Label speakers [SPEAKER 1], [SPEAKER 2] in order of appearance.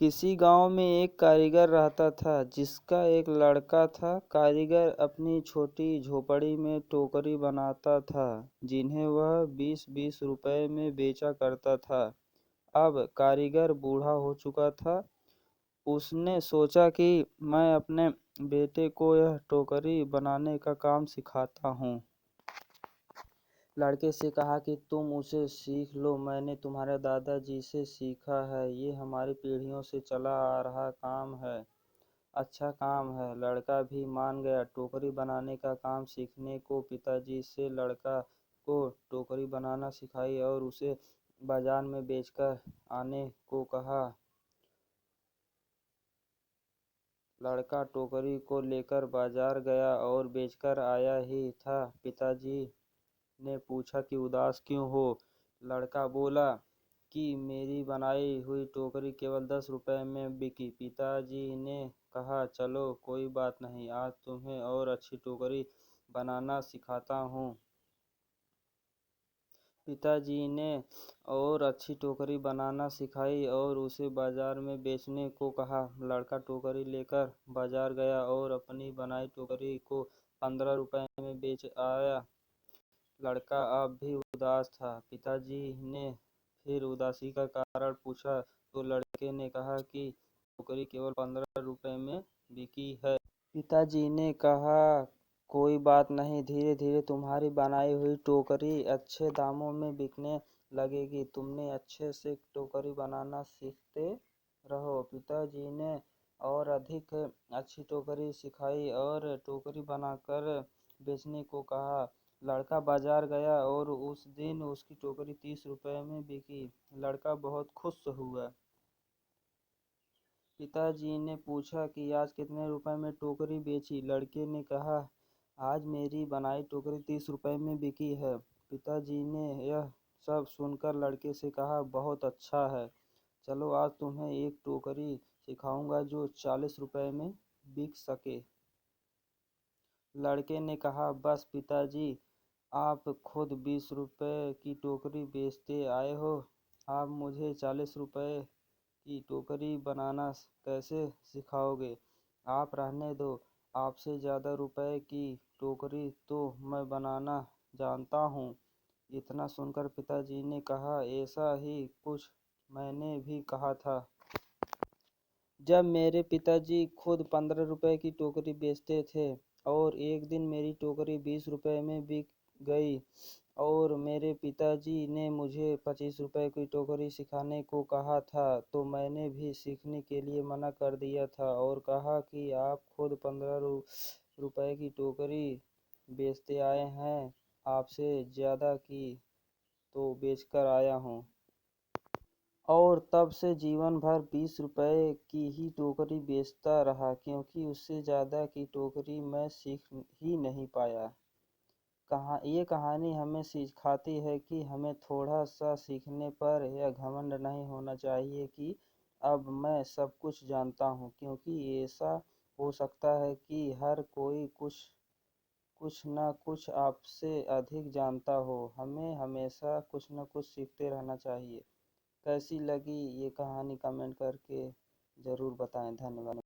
[SPEAKER 1] किसी गांव में एक कारीगर रहता था जिसका एक लड़का था। कारीगर अपनी छोटी झोपड़ी में टोकरी बनाता था जिन्हें वह 20-20 रुपए में बेचा करता था। अब कारीगर बूढ़ा हो चुका था। उसने सोचा कि मैं अपने बेटे को यह टोकरी बनाने का काम सिखाता हूँ। लड़के से कहा कि तुम उसे सीख लो, मैंने तुम्हारे दादाजी से सीखा है, ये हमारी पीढ़ियों से चला आ रहा काम है, अच्छा काम है। लड़का भी मान गया। टोकरी बनाने का काम सीखने को पिताजी से लड़का को टोकरी बनाना सिखाई और उसे बाजार में बेचकर आने को कहा। लड़का टोकरी को लेकर बाजार गया और बेचकर आया ही था। पिताजी ने पूछा कि उदास क्यों हो? लड़का बोला कि मेरी बनाई हुई टोकरी केवल 10 रुपए में बिकी। पिताजी ने कहा, चलो कोई बात नहीं, आज तुम्हें और अच्छी टोकरी बनाना सिखाता हूँ। पिताजी ने और अच्छी टोकरी बनाना सिखाई और उसे बाजार में बेचने को कहा। लड़का टोकरी लेकर बाजार गया और अपनी बनाई टोकरी को 15 रुपए में बेच आया। लड़का अब भी उदास था। पिताजी ने फिर उदासी का कारण पूछा तो लड़के ने कहा कि टोकरी केवल 15 रुपए में बिकी है। पिताजी ने कहा, कोई बात नहीं, धीरे धीरे तुम्हारी बनाई हुई टोकरी अच्छे दामों में बिकने लगेगी। तुमने अच्छे से टोकरी बनाना सीखते रहो। पिताजी ने और अधिक अच्छी टोकरी सिखाई और टोकरी बनाकर बेचने को कहा। लड़का बाजार गया और उस दिन उसकी टोकरी 30 रुपए में बिकी। लड़का बहुत खुश हुआ। पिताजी ने पूछा कि आज कितने रुपए में टोकरी बेची? लड़के ने कहा, आज मेरी बनाई टोकरी 30 रुपए में बिकी है। पिताजी ने यह सब सुनकर लड़के से कहा, बहुत अच्छा है, चलो आज तुम्हें एक टोकरी सिखाऊंगा जो 40 रुपए में बिक सके। लड़के ने कहा, बस पिताजी, आप खुद 20 रुपए की टोकरी बेचते आए हो, आप मुझे 40 रुपए की टोकरी बनाना कैसे सिखाओगे? आप रहने दो, आपसे ज़्यादा रुपए की टोकरी तो मैं बनाना जानता हूँ। इतना सुनकर पिताजी ने कहा, ऐसा ही कुछ मैंने भी कहा था। जब मेरे पिताजी खुद 15 रुपए की टोकरी बेचते थे और एक दिन मेरी टोकरी 20 रुपए में बिक गई और मेरे पिताजी ने मुझे 25 रुपए की टोकरी सिखाने को कहा था, तो मैंने भी सीखने के लिए मना कर दिया था और कहा कि आप खुद 15 रुपए की टोकरी बेचते आए हैं, आपसे ज़्यादा की तो बेचकर आया हूँ। और तब से जीवन भर 20 रुपए की ही टोकरी बेचता रहा, क्योंकि उससे ज़्यादा की टोकरी मैं सीख ही नहीं पाया। ये कहानी हमें सिखाती है कि हमें थोड़ा सा सीखने पर यह घमंड नहीं होना चाहिए कि अब मैं सब कुछ जानता हूँ, क्योंकि ऐसा हो सकता है कि हर कोई कुछ न कुछ आपसे अधिक जानता हो। हमें हमेशा कुछ न कुछ सीखते रहना चाहिए। कैसी लगी ये कहानी कमेंट करके ज़रूर बताएं। धन्यवाद।